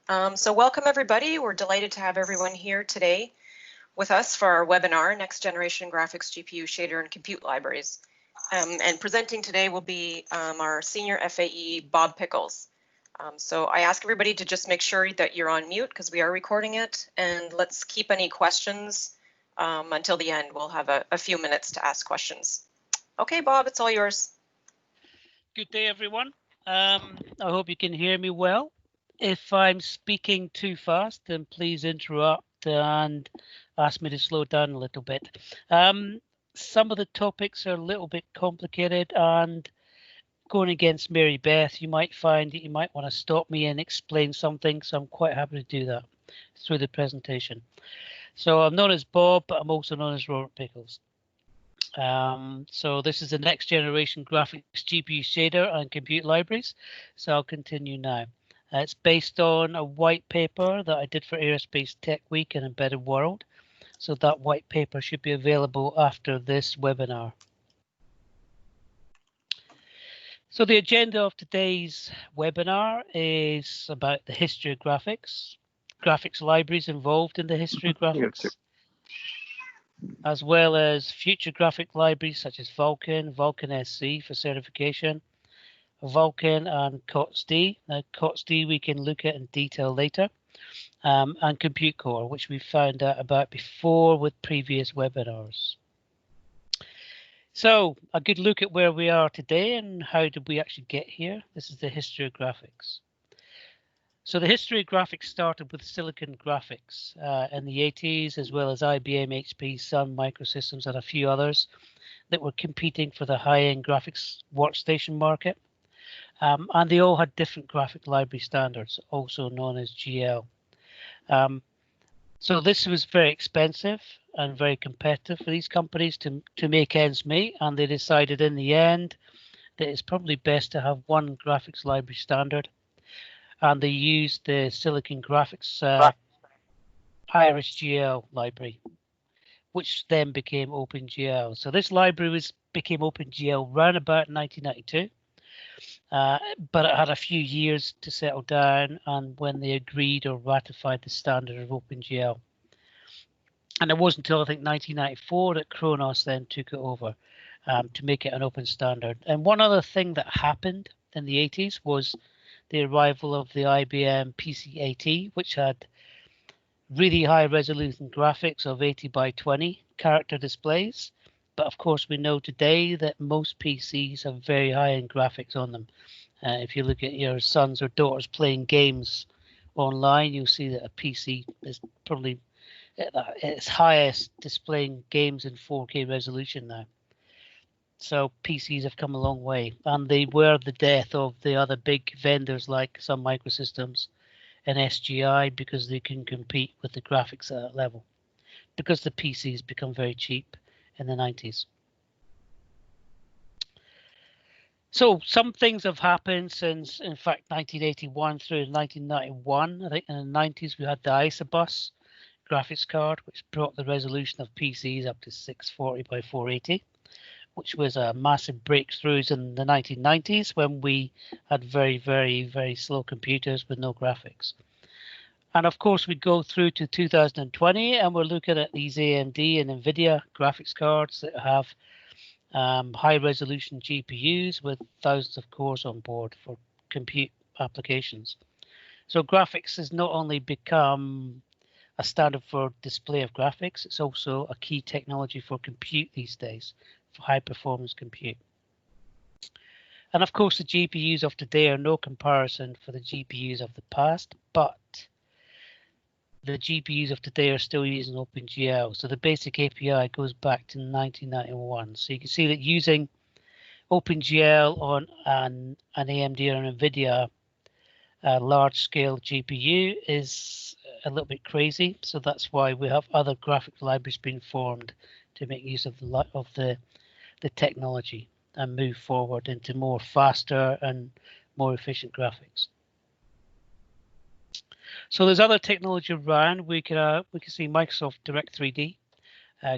So welcome everybody. We're delighted to have everyone here today with us for our webinar, Next Generation Graphics GPU Shader and Compute Libraries. And presenting today will be our Senior FAE, Bob Pickles. So I ask everybody to just make sure that you're on mute because we are recording it, and let's keep any questions until the end. We'll have a few minutes to ask questions. Okay, Bob, it's all yours. Good day, everyone. I hope you can hear me well. If I'm speaking too fast, then please interrupt and ask me to slow down a little bit. Some of the topics are a little bit complicated, and going against Mary Beth, you might find that you might want to stop me and explain something, so I'm quite happy to do that through the presentation. So I'm known as Bob, but I'm also known as Robert Pickles. So this is the next generation graphics GPU shader and compute libraries. So I'll continue now. It's based on a white paper that I did for Aerospace Tech Week and Embedded World. So that white paper should be available after this webinar. So the agenda of today's webinar is about the history of graphics, graphics libraries involved in the history of graphics, as well as future graphic libraries such as Vulkan, Vulkan SC for certification, Vulkan and COTS-D. Now, COTS-D we can look at in detail later, and Compute Core, which we found out about before with previous webinars. So a good look at where we are today and how did we actually get here. This is the history of graphics. So the history of graphics started with silicon graphics in the 80s, as well as IBM, HP, Sun, Microsystems, and a few others that were competing for the high-end graphics workstation market. And they all had different graphic library standards, also known as GL. So this was very expensive and very competitive for these companies to make ends meet, and they decided in the end that it's probably best to have one graphics library standard, and they used the Silicon Graphics Irish GL library, which then became OpenGL. So this library became OpenGL around about 1992. But it had a few years to settle down, and when they agreed or ratified the standard of OpenGL. And it wasn't until I think 1994 that Khronos then took it over to make it an open standard. And one other thing that happened in the 80s was the arrival of the IBM PC-AT, which had really high resolution graphics of 80 by 20 character displays. But of course, we know today that most PCs have very high-end graphics on them. If you look at your sons or daughters playing games online, you'll see that a PC is probably at its highest displaying games in 4K resolution now. So PCs have come a long way, and they were the death of the other big vendors like Sun Microsystems and SGI because they can compete with the graphics at that level, because the PCs become very cheap in the 90s. So some things have happened since, in fact, 1981 through 1991. I think in the 90s we had the Isobus graphics card, which brought the resolution of PCs up to 640 by 480, which was a massive breakthrough in the 1990s when we had very, very, very slow computers with no graphics. And of course, we go through to 2020, and we're looking at these AMD and NVIDIA graphics cards that have high resolution GPUs with thousands of cores on board for compute applications. So graphics has not only become a standard for display of graphics, it's also a key technology for compute these days, for high performance compute. And of course, the GPUs of today are no comparison for the GPUs of the past, but the GPUs of today are still using OpenGL. So the basic API goes back to 1991. So you can see that using OpenGL on an AMD or an NVIDIA large scale GPU is a little bit crazy. So that's why we have other graphic libraries being formed to make use of the technology and move forward into more faster and more efficient graphics. So there's other technology around. We can see Microsoft Direct 3D.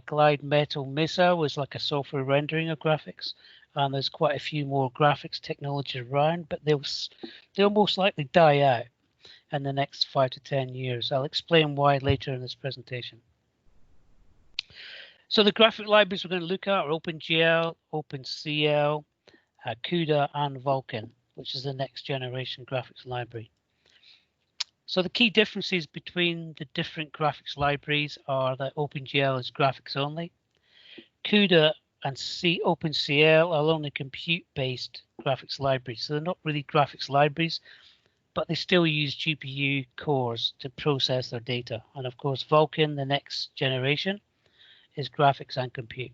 Glide Metal Mesa was like a software rendering of graphics, and there's quite a few more graphics technology around, but they'll most likely die out in the next 5 to 10 years. I'll explain why later in this presentation. So the graphic libraries we're going to look at are OpenGL, OpenCL, CUDA, and Vulkan, which is the next generation graphics library. So the key differences between the different graphics libraries are that OpenGL is graphics only. CUDA and OpenCL are only compute-based graphics libraries. So they're not really graphics libraries, but they still use GPU cores to process their data. And of course, Vulkan, the next generation, is graphics and compute.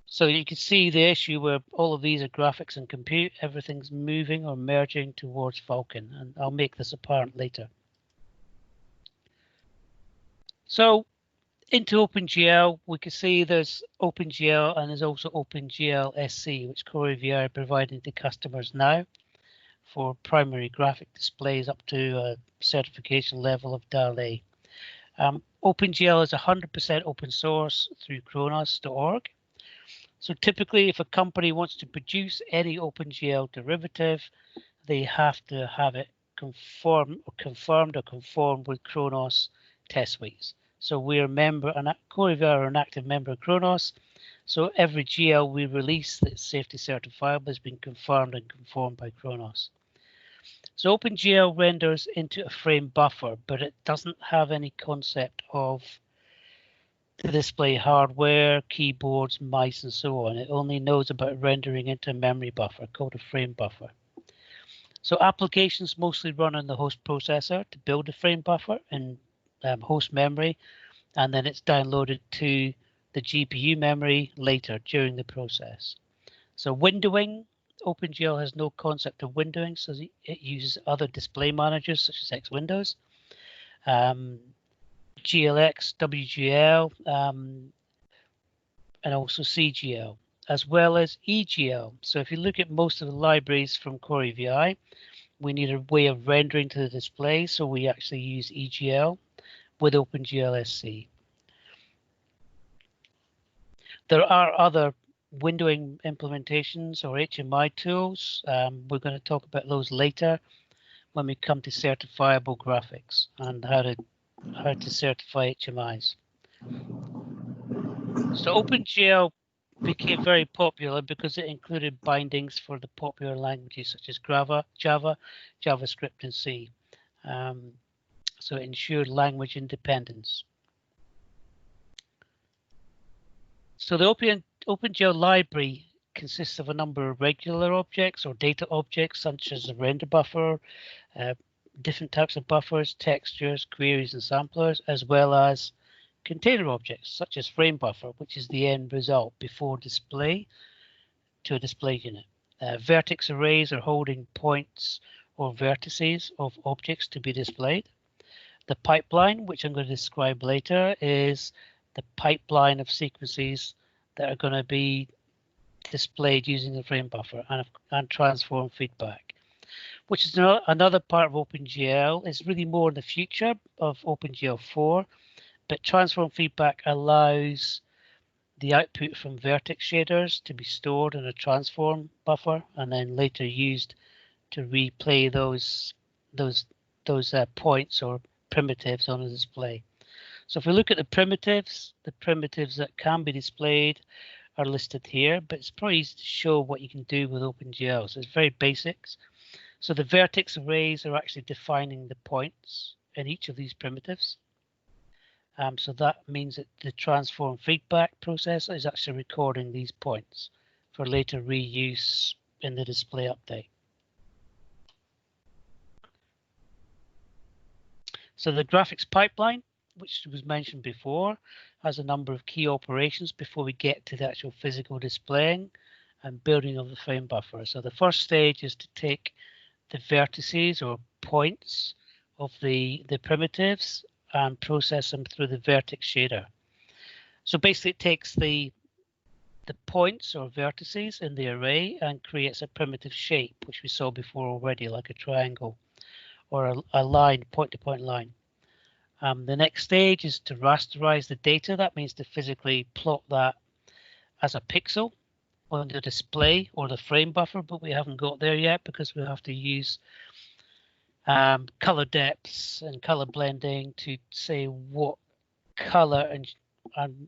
So you can see the issue where all of these are graphics and compute, everything's moving or merging towards Vulkan, and I'll make this apparent later. So into OpenGL, we can see there's OpenGL and there's also OpenGL SC, which CoreAVI are providing to customers now for primary graphic displays up to a certification level of DAL-A. OpenGL is 100% open source through Khronos.org. So typically, if a company wants to produce any OpenGL derivative, they have to have it confirmed or conformed with Khronos test suites. So we're a member, and CoreAVI are an active member of Khronos. So every GL we release that's safety certifiable has been confirmed and conformed by Khronos. So OpenGL renders into a frame buffer, but it doesn't have any concept of the display hardware, keyboards, mice, and so on. It only knows about rendering into a memory buffer called a frame buffer. So applications mostly run on the host processor to build a frame buffer in host memory, and then it's downloaded to the GPU memory later during the process. So windowing, OpenGL has no concept of windowing, so it uses other display managers such as X Windows, GLX, WGL, and also CGL, as well as EGL. So if you look at most of the libraries from CoreAVI, we need a way of rendering to the display, so we actually use EGL with OpenGL SC. There are other windowing implementations or HMI tools. We're going to talk about those later when we come to certifiable graphics and how to certify HMIs. So OpenGL became very popular because it included bindings for the popular languages such as Java, JavaScript, and C. So it ensured language independence. So the OpenGL library consists of a number of regular objects or data objects, such as a render buffer, different types of buffers, textures, queries, and samplers, as well as container objects, such as frame buffer, which is the end result before display to a display unit. Vertex arrays are holding points or vertices of objects to be displayed. The pipeline, which I'm going to describe later, is the pipeline of sequences that are going to be displayed using the frame buffer and transform feedback, which is another part of OpenGL. It's really more in the future of OpenGL 4, but transform feedback allows the output from vertex shaders to be stored in a transform buffer and then later used to replay those points or primitives on a display. So if we look at the primitives that can be displayed are listed here, but it's probably easy to show what you can do with OpenGL. So it's very basics. So the vertex arrays are actually defining the points in each of these primitives. So that means that the transform feedback processor is actually recording these points for later reuse in the display update. So the graphics pipeline, which was mentioned before, has a number of key operations before we get to the actual physical displaying and building of the frame buffer. So the first stage is to take the vertices or points of the primitives and process them through the vertex shader. So basically it takes the points or vertices in the array and creates a primitive shape, which we saw before already, like a triangle or a line, point-to-point line. The next stage is to rasterize the data. That means to physically plot that as a pixel on the display or the frame buffer, but we haven't got there yet because we have to use color depths and color blending to say what color and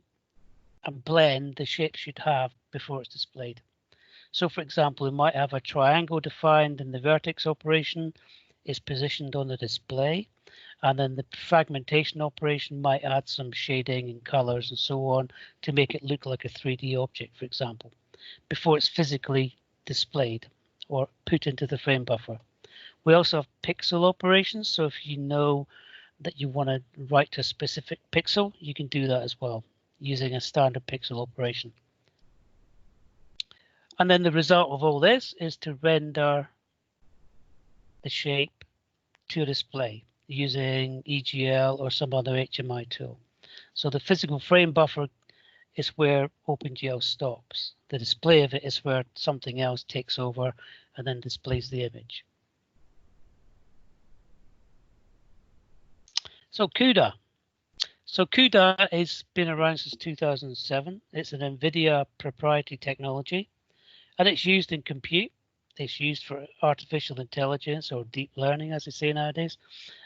blend the shape should have before it's displayed. So for example, we might have a triangle defined and the vertex operation is positioned on the display. And then the fragmentation operation might add some shading and colors and so on to make it look like a 3D object, for example, before it's physically displayed or put into the frame buffer. We also have pixel operations. So if you know that you want to write to a specific pixel, you can do that as well using a standard pixel operation. And then the result of all this is to render the shape to a display using EGL or some other HMI tool. So the physical frame buffer is where OpenGL stops. The display of it is where something else takes over and then displays the image. So CUDA. So CUDA has been around since 2007. It's an NVIDIA proprietary technology and it's used in compute. It's used for artificial intelligence or deep learning, as they say nowadays,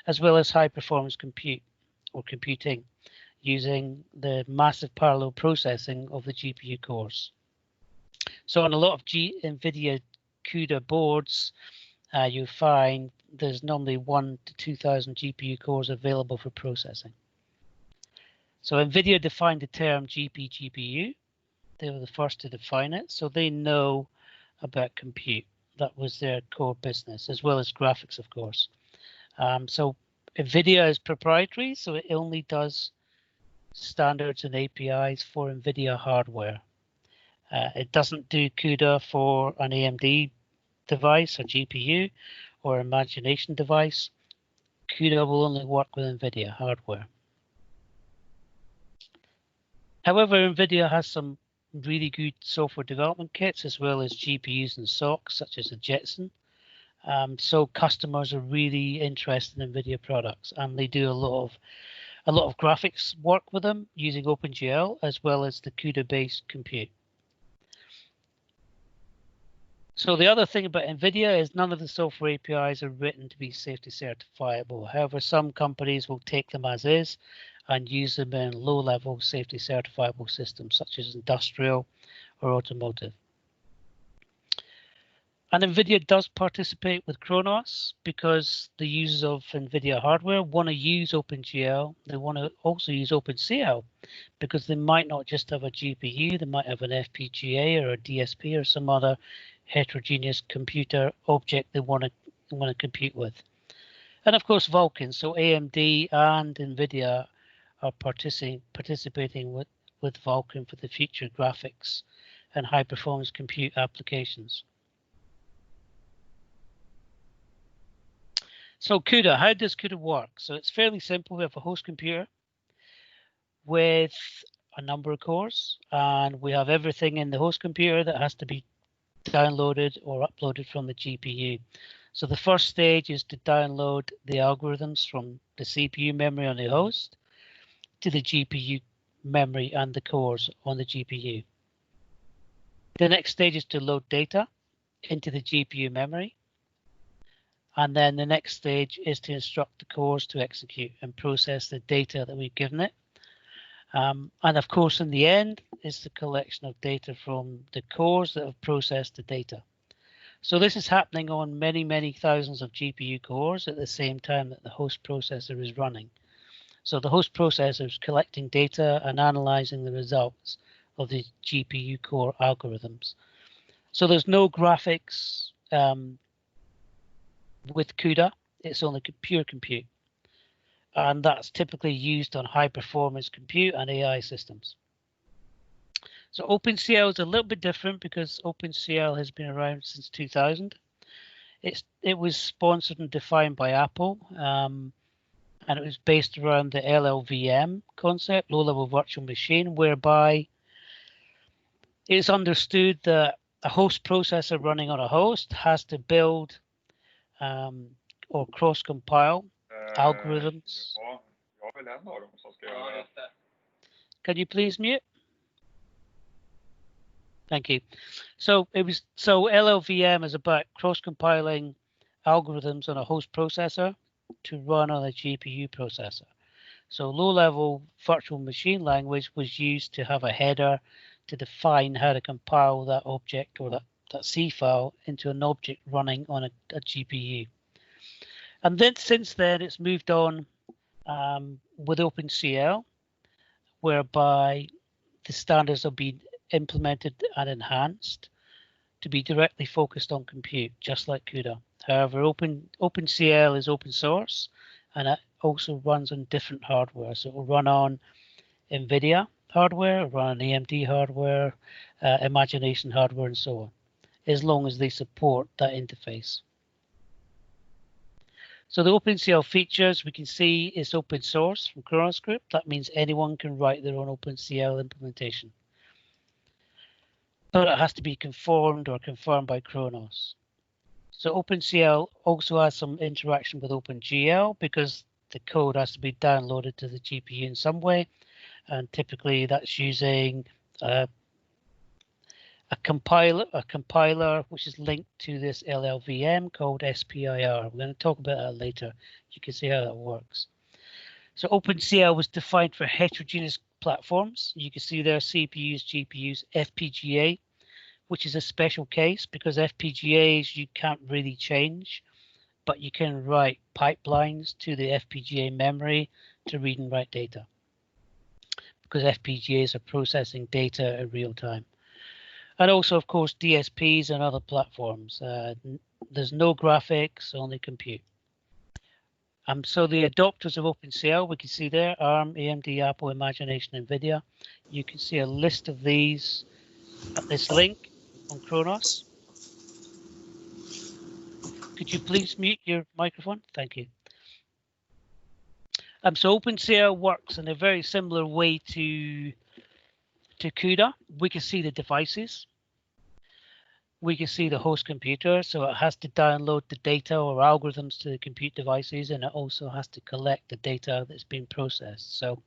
as well as high performance compute or computing using the massive parallel processing of the GPU cores. So on a lot of NVIDIA CUDA boards, you find there's normally 1,000 to 2,000 GPU cores available for processing. So NVIDIA defined the term GPU. They were the first to define it, so they know about compute. That was their core business, as well as graphics, of course. So NVIDIA is proprietary, so it only does standards and APIs for NVIDIA hardware. It doesn't do CUDA for an AMD device, a GPU, or imagination device. CUDA will only work with NVIDIA hardware. However, NVIDIA has some really good software development kits as well as GPUs and SoCs such as the Jetson. So customers are really interested in NVIDIA products and they do a lot of graphics work with them using OpenGL as well as the CUDA-based compute. So the other thing about NVIDIA is none of the software APIs are written to be safety certifiable. However, some companies will take them as is and use them in low-level safety certifiable systems such as industrial or automotive. And NVIDIA does participate with Khronos because the users of NVIDIA hardware want to use OpenGL. They want to also use OpenCL because they might not just have a GPU, they might have an FPGA or a DSP or some other heterogeneous computer object they want to compute with. And of course, Vulkan. So AMD and NVIDIA are participating with Vulkan for the future graphics and high performance compute applications. So CUDA, how does CUDA work? So it's fairly simple. We have a host computer with a number of cores, and we have everything in the host computer that has to be downloaded or uploaded from the GPU. So the first stage is to download the algorithms from the CPU memory on the host to the GPU memory and the cores on the GPU. The next stage is to load data into the GPU memory. And then the next stage is to instruct the cores to execute and process the data that we've given it. And of course, in the end, is the collection of data from the cores that have processed the data. So this is happening on many, many thousands of GPU cores at the same time that the host processor is running. So the host processor is collecting data and analyzing the results of the GPU core algorithms. So there's no graphics with CUDA, it's only pure compute. And that's typically used on high performance compute and AI systems. So OpenCL is a little bit different because OpenCL has been around since 2000. It was sponsored and defined by Apple, and it was based around the LLVM concept, low-level virtual machine, whereby it's understood that a host processor running on a host has to build or cross-compile algorithms. Can you please mute? Thank you. So LLVM is about cross-compiling algorithms on a host processor to run on a GPU processor. So low-level virtual machine language was used to have a header to define how to compile that object or that C file into an object running on a GPU. And then since then, it's moved on with OpenCL, whereby the standards have been implemented and enhanced to be directly focused on compute, just like CUDA. However, OpenCL is open source, and it also runs on different hardware. So it will run on NVIDIA hardware, it'll run on AMD hardware, Imagination hardware, and so on, as long as they support that interface. So the OpenCL features, we can see is open source from Khronos Group. That means anyone can write their own OpenCL implementation. But it has to be conformed or confirmed by Khronos. So OpenCL also has some interaction with OpenGL because the code has to be downloaded to the GPU in some way. And typically that's using a compiler which is linked to this LLVM called SPIR. We're going to talk about that later. You can see how that works. So OpenCL was defined for heterogeneous platforms. You can see there CPUs, GPUs, FPGA, which is a special case because FPGAs you can't really change, but you can write pipelines to the FPGA memory to read and write data because FPGAs are processing data in real time. And also, of course, DSPs and other platforms. There's no graphics, only compute. So the adopters of OpenCL, we can see there, ARM, AMD, Apple, Imagination, NVIDIA. You can see a list of these at this link on Khronos. Could you please mute your microphone? Thank you. So OpenCL works in a very similar way to CUDA. We can see the devices. We can see the host computer, so it has to download the data or algorithms to the compute devices, and it also has to collect the data that's been processed. So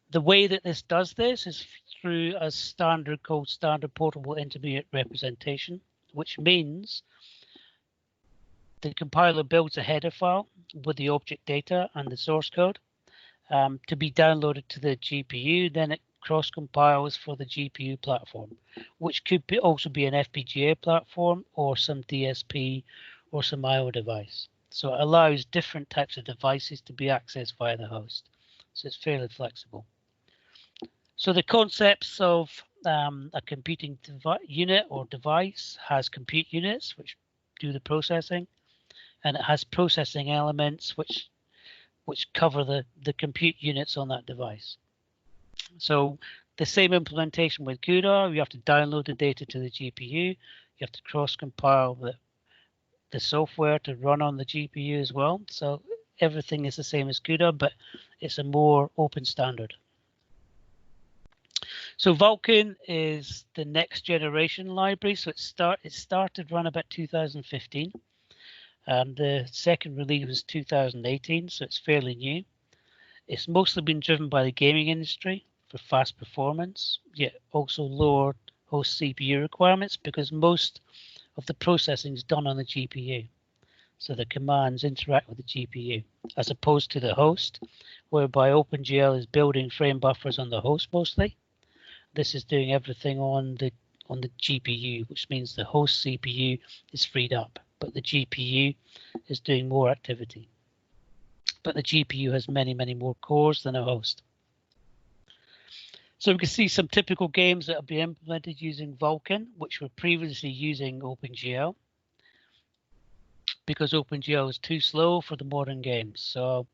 the way that this does this is through a standard called standard portable intermediate representation, which means the compiler builds a header file with the object data and the source code to be downloaded to the GPU. Then it cross compiles for the GPU platform, which could also be an FPGA platform or some DSP or some IO device. So it allows different types of devices to be accessed via the host. So it's fairly flexible. So the concepts of a computing unit or device has compute units, which do the processing, and it has processing elements which cover the compute units on that device. So the same implementation with CUDA, you have to download the data to the GPU. You have to cross-compile the software to run on the GPU as well. So everything is the same as CUDA, but it's a more open standard. So Vulkan is the next generation library. So it started around about 2015. And the second release was 2018, so it's fairly new. It's mostly been driven by the gaming industry for fast performance, yet also lower host CPU requirements because most of the processing is done on the GPU. So the commands interact with the GPU, as opposed to the host, whereby OpenGL is building frame buffers on the host mostly. This is doing everything on the GPU, which means the host CPU is freed up, but the GPU is doing more activity. But the GPU has many, many more cores than a host. So we can see some typical games that have been implemented using Vulkan, which were previously using OpenGL, because OpenGL is too slow for the modern games. So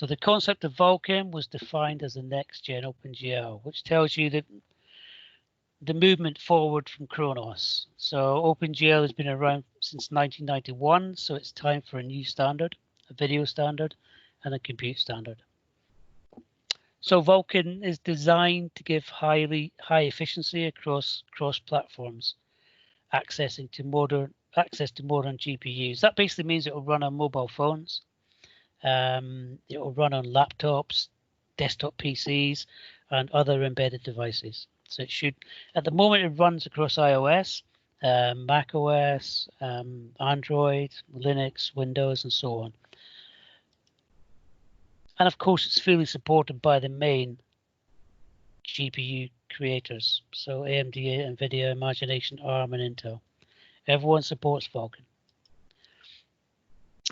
the concept of Vulkan was defined as the next gen OpenGL, which tells you that the movement forward from Khronos. So OpenGL has been around since 1991, so it's time for a new standard, a video standard, and a compute standard. So Vulkan is designed to give high efficiency across platforms, access to modern GPUs. That basically means it will run on mobile phones, it will run on laptops, desktop PCs, and other embedded devices. So it should, at the moment, it runs across iOS, Mac OS, Android, Linux, Windows, and so on. And of course, it's fully supported by the main GPU creators. So AMD, NVIDIA, Imagination, ARM, and Intel. Everyone supports Vulkan.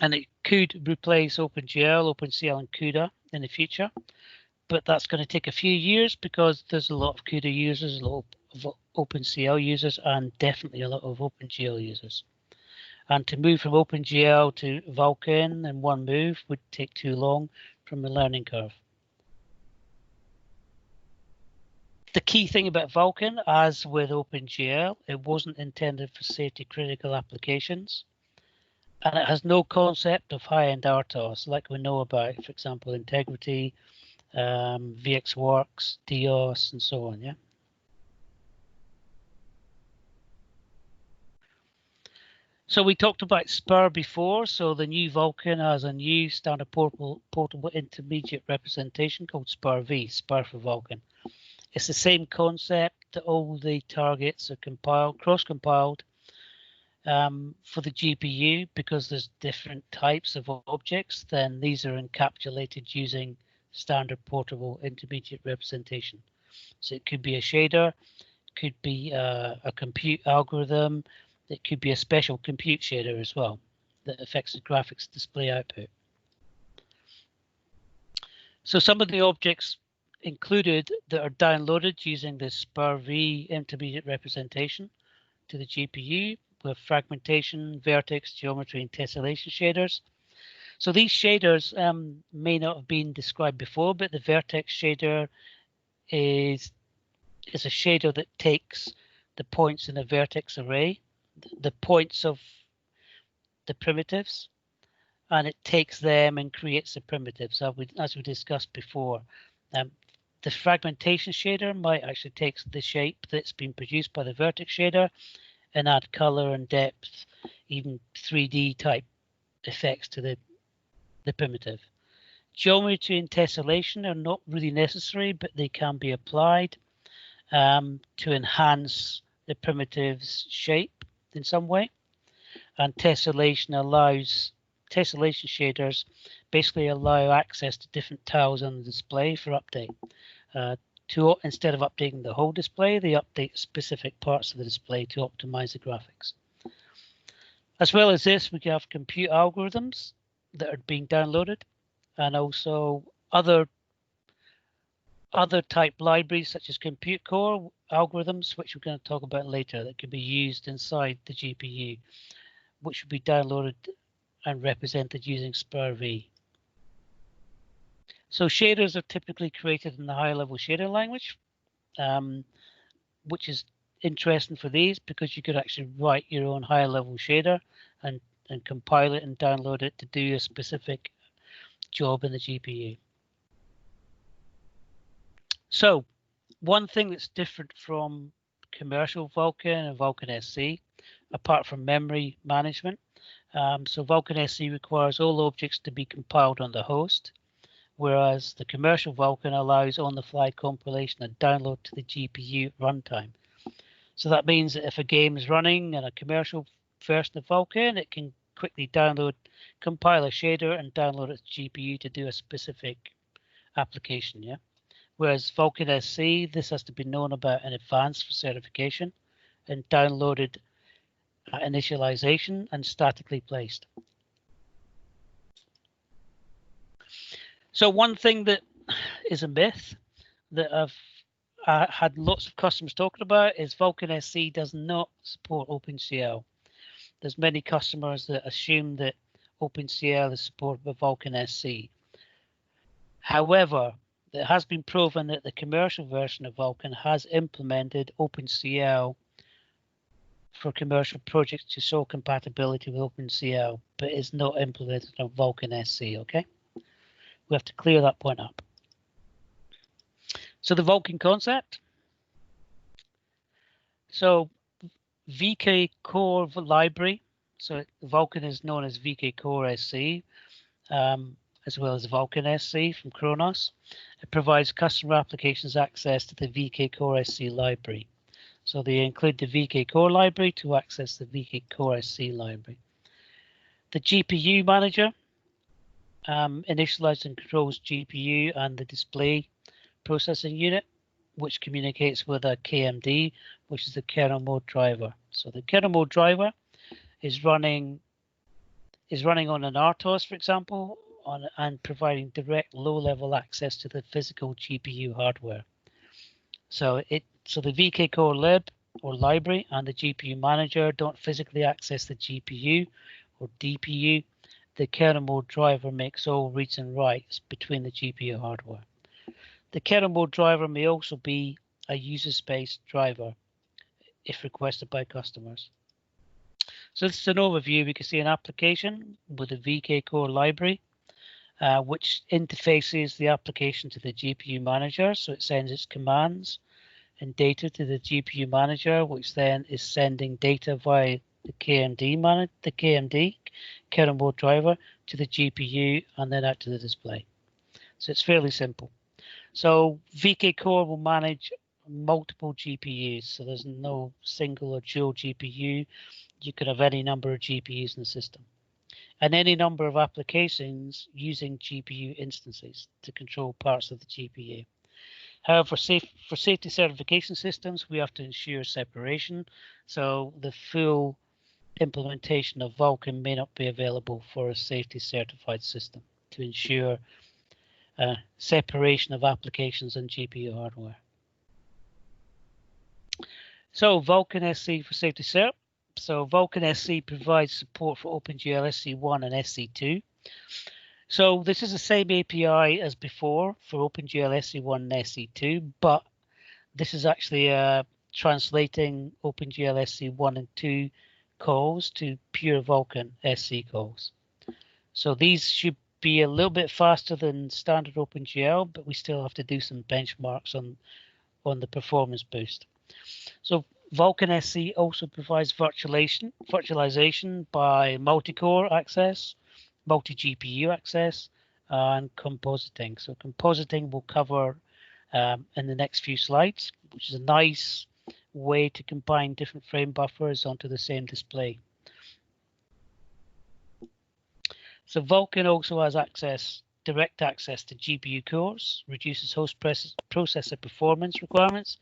And it could replace OpenGL, OpenCL, and CUDA in the future. But that's going to take a few years because there's a lot of CUDA users, a lot of OpenCL users, and definitely a lot of OpenGL users. And to move from OpenGL to Vulkan in one move would take too long from the learning curve. The key thing about Vulkan, as with OpenGL, it wasn't intended for safety critical applications. And it has no concept of high-end RTOS like we know about, for example, Integrity, VxWorks, DOS, and so on. Yeah. So we talked about SPIR before. So the new Vulkan has a new standard portable intermediate representation called SPIR-V, SPIR for Vulkan. It's the same concept that all the targets are compiled, cross-compiled for the GPU because there's different types of objects. Then these are encapsulated using standard portable intermediate representation. So it could be a shader, could be a compute algorithm, it could be a special compute shader as well that affects the graphics display output. So some of the objects included that are downloaded using the SPIR-V intermediate representation to the GPU with fragmentation, vertex, geometry, and tessellation shaders. So these shaders may not have been described before, but the vertex shader is a shader that takes the points in a vertex array, the points of the primitives, and it takes them and creates the primitives, as we discussed before. The fragmentation shader might actually take the shape that's been produced by the vertex shader and add color and depth, even 3D type effects to the primitive. Geometry and tessellation are not really necessary, but they can be applied to enhance the primitive's shape in some way. And tessellation shaders basically allow access to different tiles on the display for update. Instead of updating the whole display, they update specific parts of the display to optimize the graphics. As well as this, we can have compute algorithms that are being downloaded, and also other type libraries such as compute core algorithms, which we're going to talk about later, that can be used inside the GPU, which will be downloaded and represented using SPIR-V. So shaders are typically created in the high-level shader language, which is interesting for these because you could actually write your own high-level shader and compile it and download it to do a specific job in the GPU. So one thing that's different from commercial Vulkan and Vulkan SC, apart from memory management, so Vulkan SC requires all objects to be compiled on the host, whereas the commercial Vulkan allows on-the-fly compilation and download to the GPU runtime. So that means that if a game is running in a commercial version of Vulkan, it can quickly compile a shader and download it to GPU to do a specific application. Yeah. Whereas Vulkan SC, this has to be known about in advance for certification and downloaded at initialization and statically placed. So one thing that is a myth that I've had lots of customers talking about is Vulkan SC does not support OpenCL. There's many customers that assume that OpenCL is supported by Vulkan SC. However, it has been proven that the commercial version of Vulkan has implemented OpenCL for commercial projects to show compatibility with OpenCL, but is not implemented on Vulkan SC, okay? We have to clear that point up. So the Vulkan concept. So VK Core library. So Vulkan is known as VK Core SC, as well as Vulkan SC from Khronos. It provides customer applications access to the VK Core SC library. So they include the VK Core library to access the VK Core SC library. The GPU manager initializes and controls GPU and the display processing unit, which communicates with a KMD, which is the kernel mode driver. So the kernel mode driver is running on an RTOS, for example, and providing direct low-level access to the physical GPU hardware. So the VK Core lib or library and the GPU manager don't physically access the GPU or DPU. The kernel mode driver makes all reads and writes between the GPU hardware. The kernel mode driver may also be a user space driver if requested by customers. So this is an overview. We can see an application with a VK Core library, which interfaces the application to the GPU manager. So it sends its commands and data to the GPU manager, which then is sending data via the KMD kernel mode driver to the GPU and then out to the display. So it's fairly simple. So VK Core will manage multiple GPUs. So there's no single or dual GPU. You could have any number of GPUs in the system and any number of applications using GPU instances to control parts of the GPU. However, for safety certification systems, we have to ensure separation. So the full implementation of Vulkan may not be available for a safety certified system to ensure separation of applications and GPU hardware. So Vulkan SC for safety cert. So Vulkan SC provides support for OpenGL SC1 and SC2. So this is the same API as before for OpenGL SC1 and SC2, but this is actually translating OpenGL SC1 and 2 calls to pure Vulkan SC calls. So these should be a little bit faster than standard OpenGL, but we still have to do some benchmarks on the performance boost. So Vulkan SC also provides virtualization by multi-core access, multi-GPU access, and compositing. So compositing we'll cover in the next few slides, which is a nice way to combine different frame buffers onto the same display. So Vulkan also has direct access to GPU cores, reduces host processor performance requirements,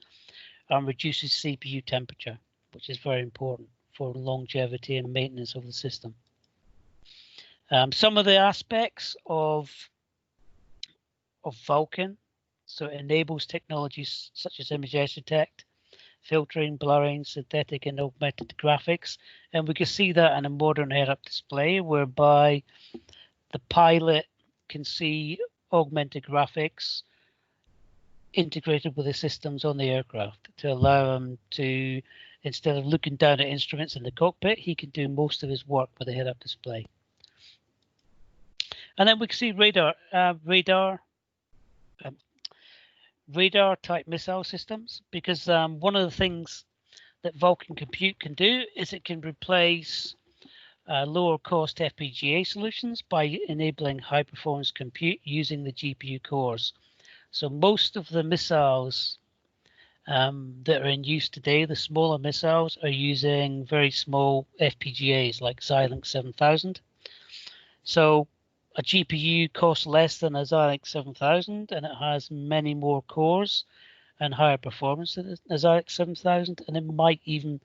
and reduces CPU temperature, which is very important for longevity and maintenance of the system. Some of the aspects of Vulkan, so it enables technologies such as image edge detect, filtering, blurring, synthetic and augmented graphics. And we can see that in a modern head-up display whereby the pilot can see augmented graphics integrated with the systems on the aircraft to allow him to, instead of looking down at instruments in the cockpit, he can do most of his work with a head-up display. And then we can see radar type missile systems, because one of the things that Vulkan Compute can do is it can replace lower cost FPGA solutions by enabling high performance compute using the GPU cores. So most of the missiles that are in use today, the smaller missiles, are using very small FPGAs like Xilinx 7000. So a GPU costs less than a Xilinx 7000 and it has many more cores and higher performance than a Xilinx 7000, and it might even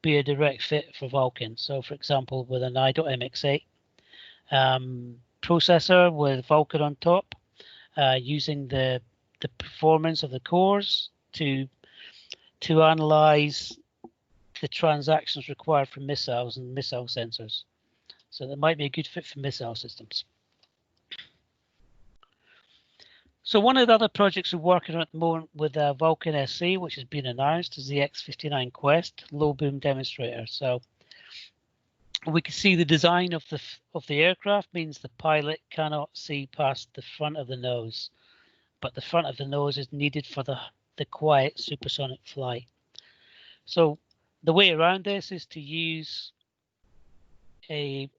be a direct fit for Vulkan. So for example, with an i.MX8 processor with Vulkan on top, using the performance of the cores to analyze the transactions required for missiles and missile sensors. So that might be a good fit for missile systems. So one of the other projects we're working on at the moment with Vulkan SC, which has been announced, is the X-59 Quest low boom demonstrator. So we can see the design of the aircraft means the pilot cannot see past the front of the nose, but the front of the nose is needed for the quiet supersonic flight. So the way around this is to use a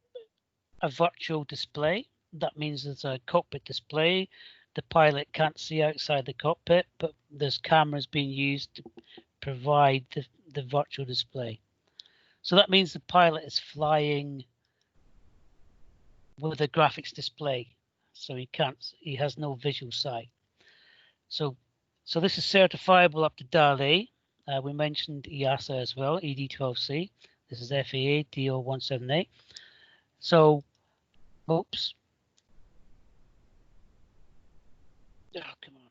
virtual display. That means there's a cockpit display. The pilot can't see outside the cockpit, but there's cameras being used to provide the virtual display. So that means the pilot is flying with a graphics display, so he has no visual sight. So this is certifiable up to DAL-A. We mentioned EASA as well, ED12C. This is FAA DO178. So, oops. Oh, come on.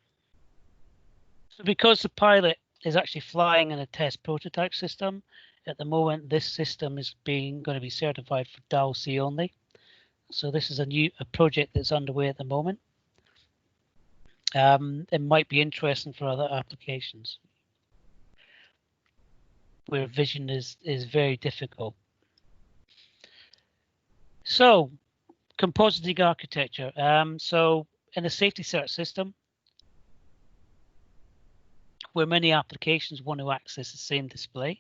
So because the pilot is actually flying in a test prototype system, at the moment this system is going to be certified for DAL-C only. So this is a project that's underway at the moment. It might be interesting for other applications where vision is very difficult. So, compositing architecture. So in a safety cert system, where many applications want to access the same display,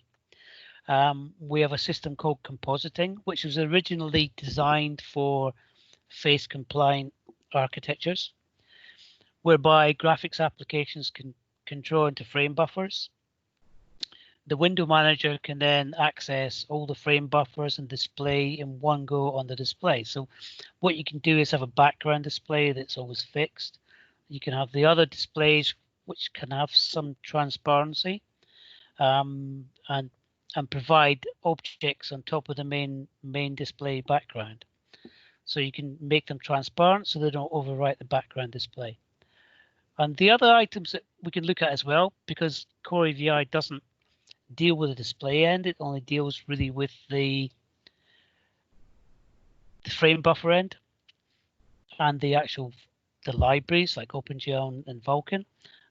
we have a system called compositing, which was originally designed for face compliant architectures, whereby graphics applications can draw into frame buffers. The window manager can then access all the frame buffers and display in one go on the display. So what you can do is have a background display that's always fixed. You can have the other displays which can have some transparency and provide objects on top of the main display background. So you can make them transparent so they don't overwrite the background display. And the other items that we can look at as well, because CoreAVI doesn't deal with the display end, it only deals really with the frame buffer end and the libraries like OpenGL and Vulkan.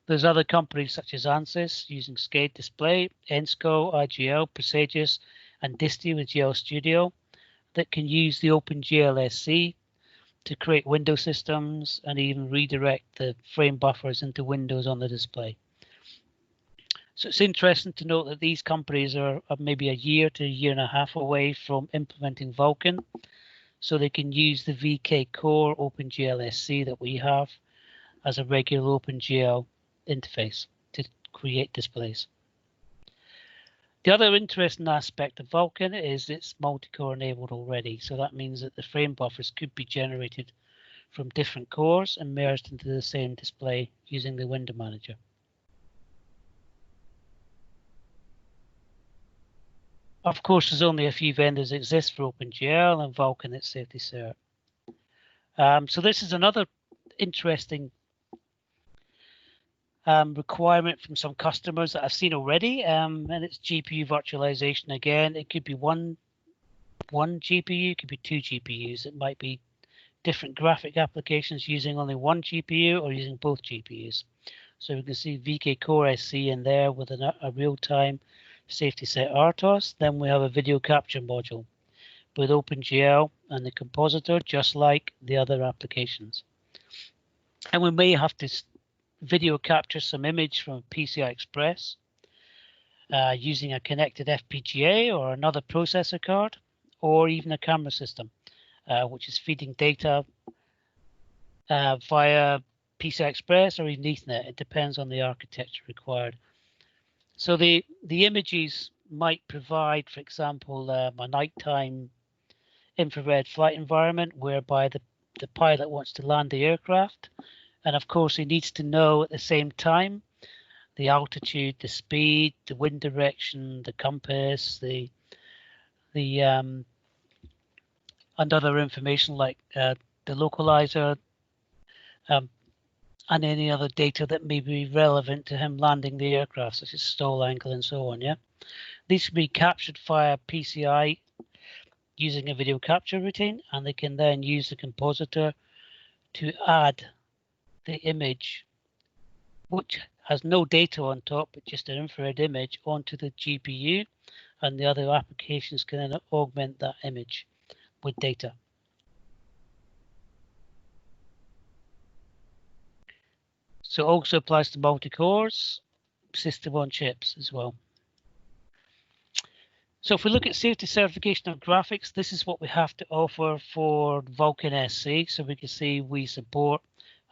There's other companies such as ANSYS using SCADE Display, ENSCO, IGL, Presages, and Disti with GL Studio that can use the OpenGL SC to create window systems and even redirect the frame buffers into windows on the display. So it's interesting to note that these companies are maybe a year to a year and a half away from implementing Vulkan, so they can use the VK Core OpenGL SC that we have as a regular OpenGL interface to create displays. The other interesting aspect of Vulkan is it's multi-core enabled already, so that means that the frame buffers could be generated from different cores and merged into the same display using the window manager. Of course, there's only a few vendors that exist for OpenGL and Vulkan at Safety Cert. So this is another interesting requirement from some customers that I've seen already, and it's GPU virtualization again. It could be one GPU, it could be two GPUs. It might be different graphic applications using only one GPU or using both GPUs. So we can see VK Core SC in there with a real-time safety set RTOS. Then we have a video capture module with OpenGL and the compositor, just like the other applications. And we may have to video capture some image from PCI Express using a connected FPGA or another processor card, or even a camera system, which is feeding data via PCI Express or even Ethernet. It depends on the architecture required. So the images might provide, for example, a nighttime infrared flight environment whereby the pilot wants to land the aircraft. And of course, he needs to know at the same time the altitude, the speed, the wind direction, the compass, and other information like the localizer, and any other data that may be relevant to him landing the aircraft, such as stall angle and so on. Yeah, these can be captured via PCI using a video capture routine, and they can then use the compositor to add the image, which has no data on top, but just an infrared image, onto the GPU, and the other applications can then augment that image with data. So it also applies to multi-cores, system on chips as well. So if we look at safety certification of graphics, this is what we have to offer for Vulkan SC. So we can see we support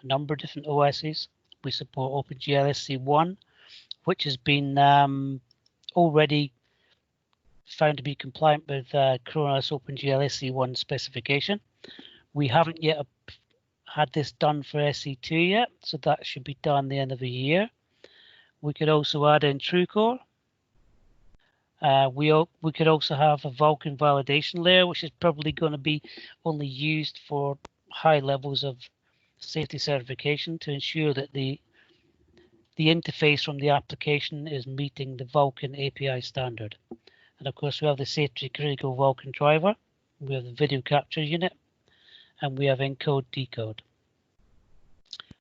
a number of different OSs. We support OpenGL SC1, which has been already found to be compliant with Khronos OpenGL SC1 specification. We haven't yet had this done for SC2 yet, so that should be done the end of the year. We could also add in TrueCore. We could also have a Vulkan validation layer, which is probably going to be only used for high levels of safety certification to ensure that the interface from the application is meeting the Vulkan API standard. And of course, we have the safety critical Vulkan driver, we have the video capture unit, and we have encode decode.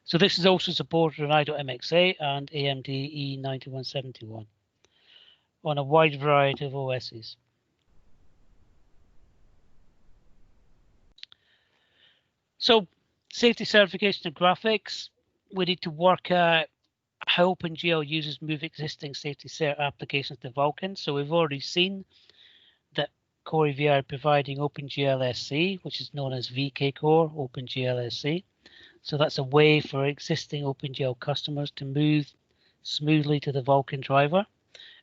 So this is also supported on i.mxa and AMD E9171 on a wide variety of OSs. So safety certification of graphics, we need to work out how OpenGL users move existing safety cert applications to Vulkan. So we've already seen that CoreAVI are providing OpenGL SC, which is known as VK Core OpenGL SC. So that's a way for existing OpenGL customers to move smoothly to the Vulkan driver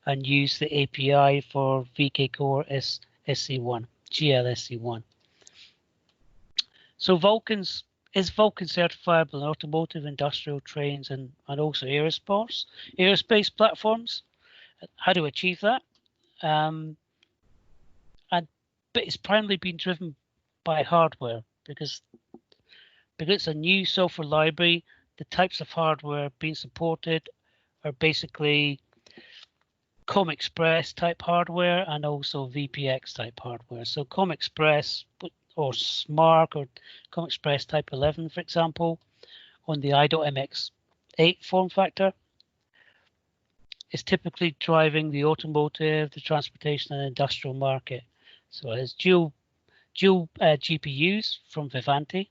and use the API for VK Core SC1, GLSC1. So is Vulkan certifiable in automotive, industrial, trains, and also aerospace platforms? How to achieve that? But it's primarily been driven by hardware because it's a new software library. The types of hardware being supported are basically COM-Express type hardware and also VPX type hardware. So COM-Express or SMARC or COM-Express type 11, for example, on the i.MX8 form factor is typically driving the automotive, the transportation and industrial market. So it has dual GPUs from Vivanti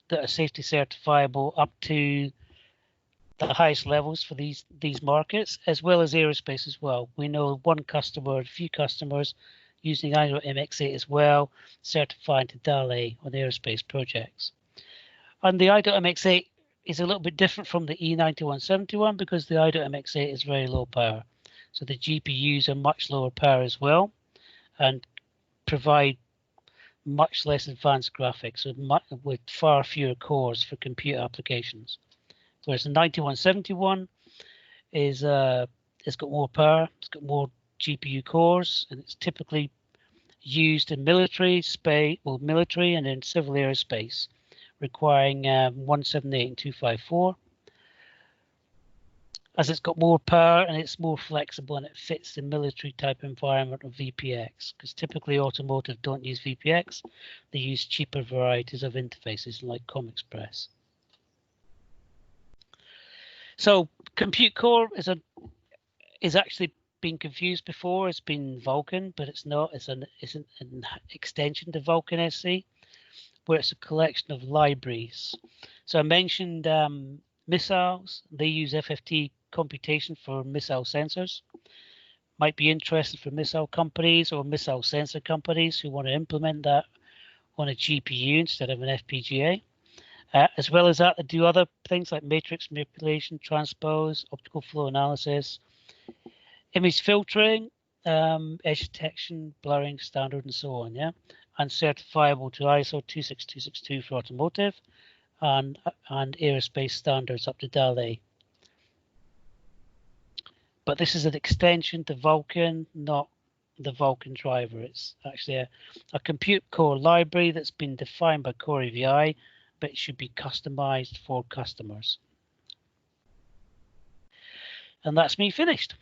that are safety certifiable up to the highest levels for these markets, as well as aerospace as well. We know one customer, a few customers using i.MX8 as well, certifying to DAL-A on aerospace projects. And the i.MX8 is a little bit different from the E9171 because the i.MX8 is very low power. So the GPUs are much lower power as well and provide much less advanced graphics with far fewer cores for compute applications. Whereas the 9171 it's got more power, it's got more GPU cores, and it's typically used in military and in civil aerospace, requiring 178 and 254. As it's got more power and it's more flexible and it fits the military type environment of VPX, because typically automotive don't use VPX, they use cheaper varieties of interfaces like COM-Express. So compute core is actually been confused before. It's been Vulkan, but it's not. It's an extension to Vulkan SC, where it's a collection of libraries. So I mentioned missiles. They use FFT computation for missile sensors. Might be interested for missile companies or missile sensor companies who want to implement that on a GPU instead of an FPGA. As well as that, they do other things like matrix manipulation, transpose, optical flow analysis, image filtering, edge detection, blurring, standard, and so on, yeah, and certifiable to ISO 26262 for automotive and aerospace standards up to DAL-A. But this is an extension to Vulkan, not the Vulkan driver. It's actually a compute core library that's been defined by CoreAVI, but it should be customized for customers. And that's me finished.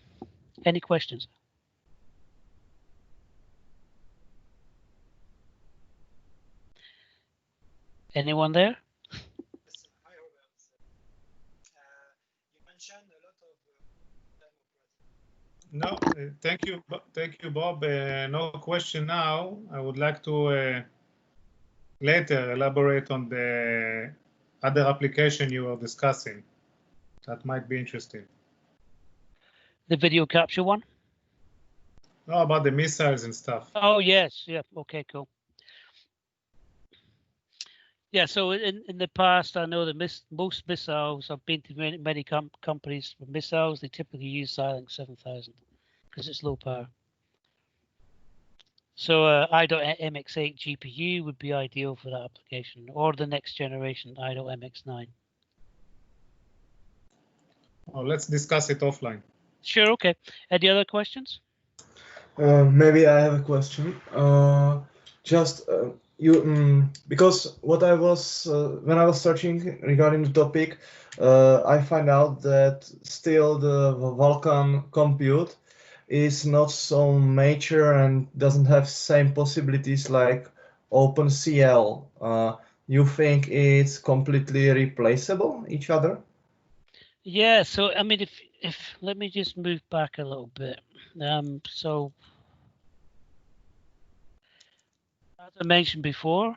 Any questions? Anyone there? Hi, Robert. You mentioned a lot of No, thank you, Bob. No question now. I would like to later elaborate on the other application you were discussing. That might be interesting. The video capture one? No, about the missiles and stuff. Oh, yes. Yeah. Okay, cool. Yeah, so in the past, I know that most missiles, I've been to many companies for missiles, they typically use Xilinx 7000 because it's low power. So i.MX8 GPU would be ideal for that application, or the next generation i.MX9. Oh, let's discuss it offline. Sure, okay. Any other questions? Maybe I have a question. Because what I was when I was searching regarding the topic, I find out that still the Vulkan compute is not so mature and doesn't have same possibilities like OpenCL. You think it's completely replaceable each other? Yeah, so I mean, if let me just move back a little bit. So as I mentioned before,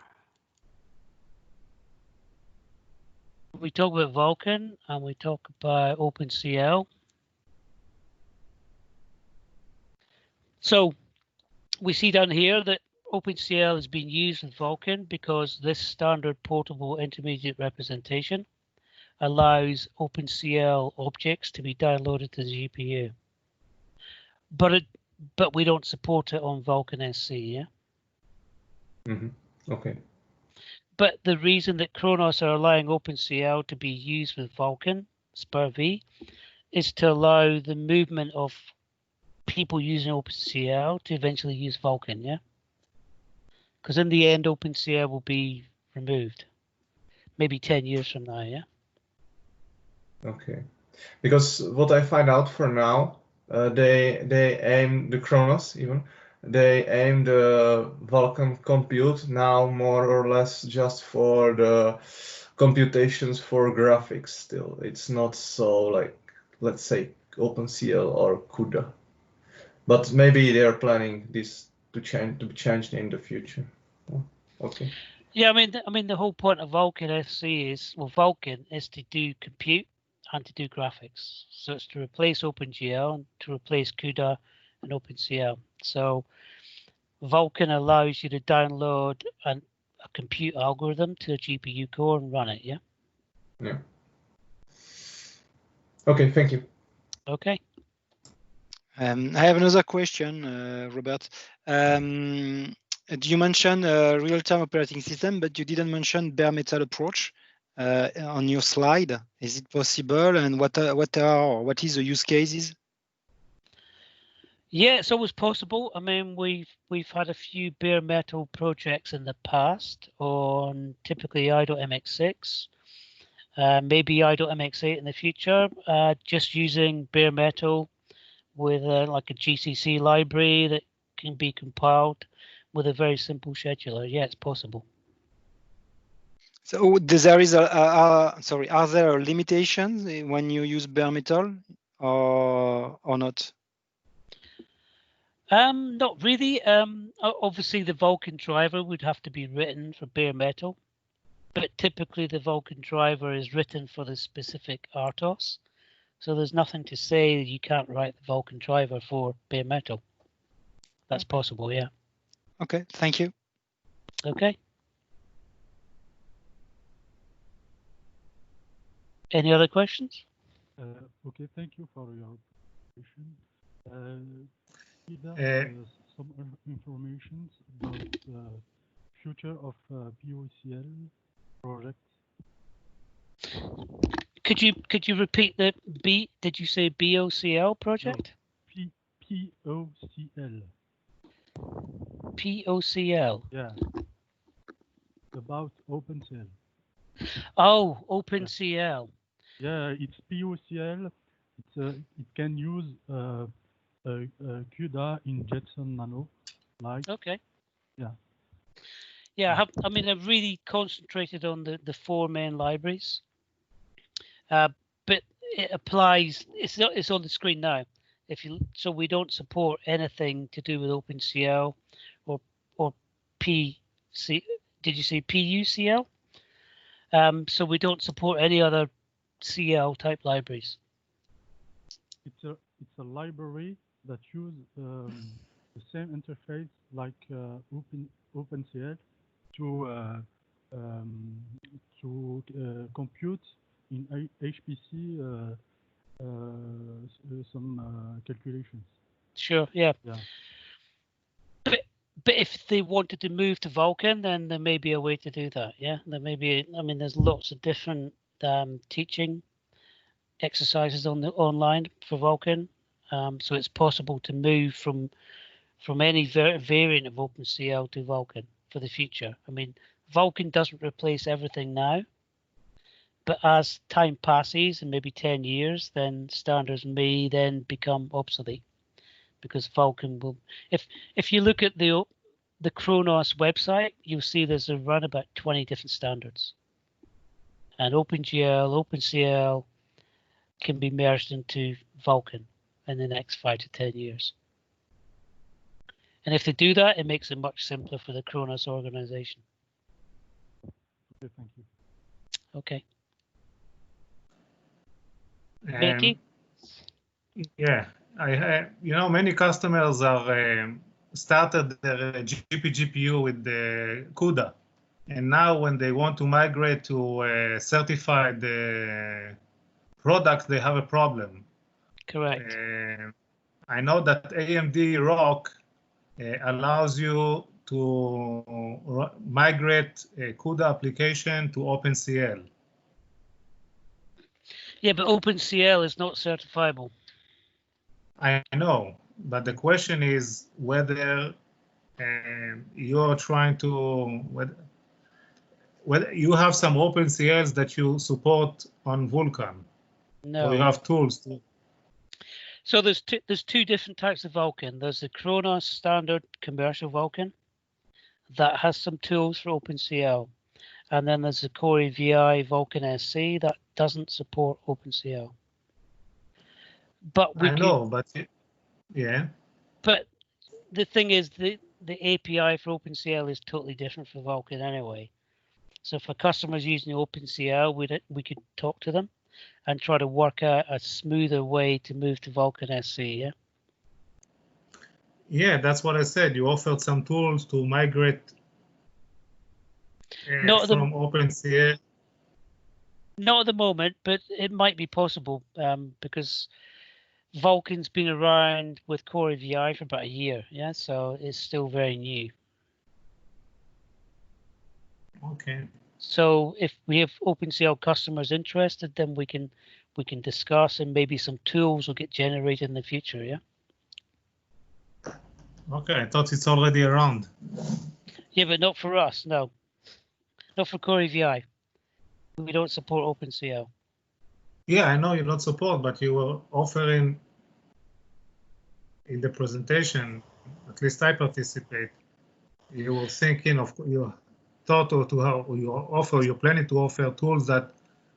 we talk about Vulkan and we talk about OpenCL. So we see down here that OpenCL is being used with Vulkan because this standard portable intermediate representation allows OpenCL objects to be downloaded to the GPU. But we don't support it on Vulkan SC, yeah? Mm-hmm. Okay. But the reason that Khronos are allowing OpenCL to be used with Vulkan, SPIR-V, is to allow the movement of people using OpenCL to eventually use Vulkan, yeah? Because in the end, OpenCL will be removed, maybe 10 years from now, yeah? Okay. Because what I find out for now, they aim the Khronos even. They aim the Vulkan compute now more or less just for the computations for graphics still. It's not so like, let's say, OpenCL or CUDA. But maybe they are planning this to be changed in the future. Oh, okay. Yeah, I mean, the whole point of Vulkan SC is, well, Vulkan is to do compute and to do graphics. So it's to replace OpenGL and to replace CUDA and OpenCL. So Vulkan allows you to download a compute algorithm to a GPU core and run it, yeah? Yeah. Okay, thank you. Okay. I have another question, Robert. You mentioned real-time operating system, but you didn't mention bare metal approach on your slide. Is it possible? And what is the use cases? Yeah, it's always possible. I mean, we've had a few bare metal projects in the past on typically i.MX6, maybe i.MX8 in the future, just using bare metal with like a GCC library that can be compiled with a very simple scheduler. Yeah, it's possible. So there is are there limitations when you use bare metal or not? Not really. Obviously the Vulkan driver would have to be written for bare metal, but typically the Vulkan driver is written for the specific RTOS. So there's nothing to say that you can't write the Vulkan driver for bare metal. That's possible, yeah. Okay, thank you. Okay. Any other questions? Okay, thank you for your presentation. Some information about the future of POCL project. Could you repeat the B? Did you say BOCL project? No, POCL. POCL. Yeah. About OpenCL. Oh, OpenCL. Yeah, it's POCL. It can use CUDA in Jetson Nano, like. Okay. Yeah. Yeah, I mean, I've really concentrated on the four main libraries, but it applies. It's on the screen now. So we don't support anything to do with OpenCL or PC. Did you say PUCL? So we don't support any other CL type libraries. It's a library that use the same interface like OpenCL to to compute in HPC some calculations. Sure, yeah. Yeah. But if they wanted to move to Vulkan, then there may be a way to do that. Yeah, there may be. I mean, there's lots of different teaching exercises on the online for Vulkan, so it's possible to move from any variant of OpenCL to Vulkan for the future. I mean, Vulkan doesn't replace everything now, but as time passes, and maybe 10 years, then standards may then become obsolete, because Vulkan will. If you look at the Khronos website, you'll see there's around about 20 different standards, and OpenGL, OpenCL can be merged into Vulkan in the next 5 to 10 years. And if they do that, it makes it much simpler for the Khronos organization. Okay, thank you. Okay. Mickey? Yeah, many customers are started their GPU with the CUDA, and now when they want to migrate to a certified product, they have a problem. Correct. I know that AMD ROC allows you to migrate a CUDA application to OpenCL. Yeah, but OpenCL is not certifiable. I know, but the question is whether you're trying to, whether you have some OpenCLs that you support on Vulkan. No. Or you have tools to. So there's two different types of Vulkan. There's the Khronos standard commercial Vulkan that has some tools for OpenCL, and then there's the CoreAVI Vulkan SC that doesn't support OpenCL. But yeah. But the thing is, the API for OpenCL is totally different for Vulkan anyway. So for customers using OpenCL, we could talk to them and try to work out a smoother way to move to Vulkan SC, yeah? Yeah, that's what I said. You offered some tools to migrate from OpenCL. Not at the moment, but it might be possible because Vulkan's been around with CoreAVI for about a year, yeah? So it's still very new. Okay. So if we have OpenCL customers interested, then we can discuss, and maybe some tools will get generated in the future, yeah? Okay, I thought it's already around. Yeah, but not for us, no. Not for CoreAVI. We don't support OpenCL. Yeah, I know you don't support, but you were offering in the presentation, at least I participate, you were thinking of your thought to how you're planning to offer tools that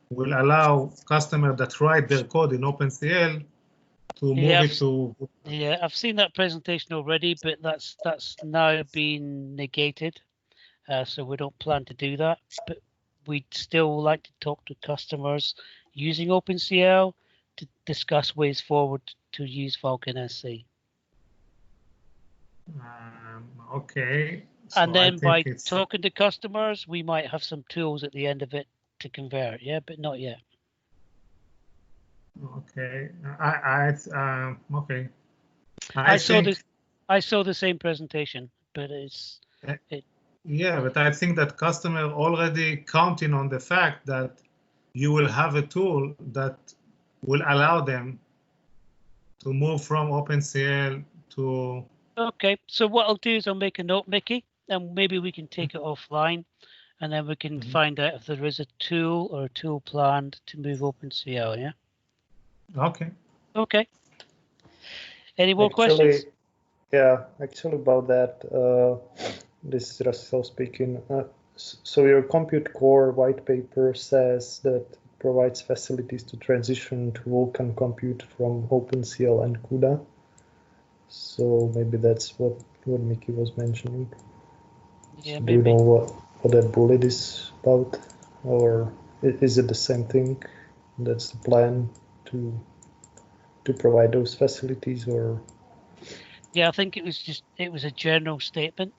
will allow customers that write their code in OpenCL to move it to. Yeah, I've seen that presentation already, but that's now been negated. So we don't plan to do that, but we'd still like to talk to customers using OpenCL to discuss ways forward to use Vulkan SC. Okay. So and then by talking to customers, we might have some tools at the end of it to convert, yeah, but not yet. Okay. Okay. I saw the same presentation, but yeah, but I think that customer already counting on the fact that you will have a tool that will allow them to move from OpenCL to. Okay, so what I'll do is I'll make a note, Mickey, and maybe we can take it offline, and then we can find out if there is a tool or a tool planned to move OpenCL, yeah? Okay. Okay. Any more questions? Yeah, actually about that, this is Russell speaking. So your Compute Core white paper says that it provides facilities to transition to Vulkan compute from OpenCL and CUDA. So maybe that's what Mickey was mentioning. Yeah, so maybe. Do you know what that bullet is about? Or is it the same thing? That's the plan to provide those facilities, or? Yeah, I think it was a general statement,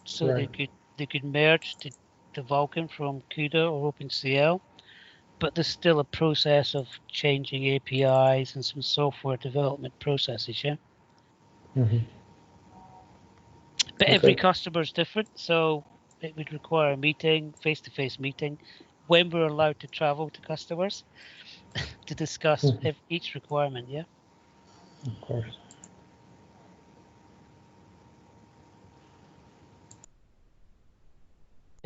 so right. they could merge to to Vulkan from CUDA or OpenCL, but there's still a process of changing APIs and some software development processes, yeah? Mm-hmm. But every customer is different, so it would require a meeting, face-to-face meeting, when we're allowed to travel to customers to discuss each requirement, yeah? Of course.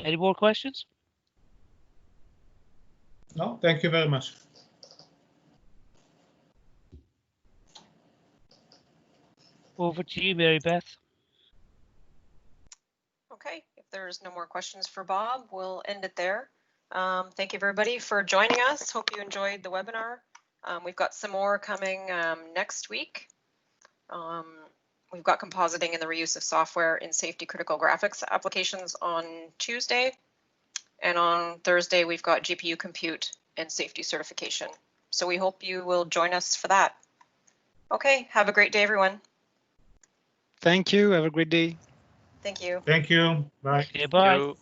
Any more questions? No, thank you very much. Over to you, Mary Beth. Okay, if there's no more questions for Bob, we'll end it there. Thank you everybody for joining us. Hope you enjoyed the webinar. We've got some more coming next week. We've got compositing and the reuse of software in safety critical graphics applications on Tuesday. And on Thursday, we've got GPU compute and safety certification. So we hope you will join us for that. Okay, have a great day, everyone. Thank you. Have a great day. Thank you. Thank you. Bye. Okay, bye. You.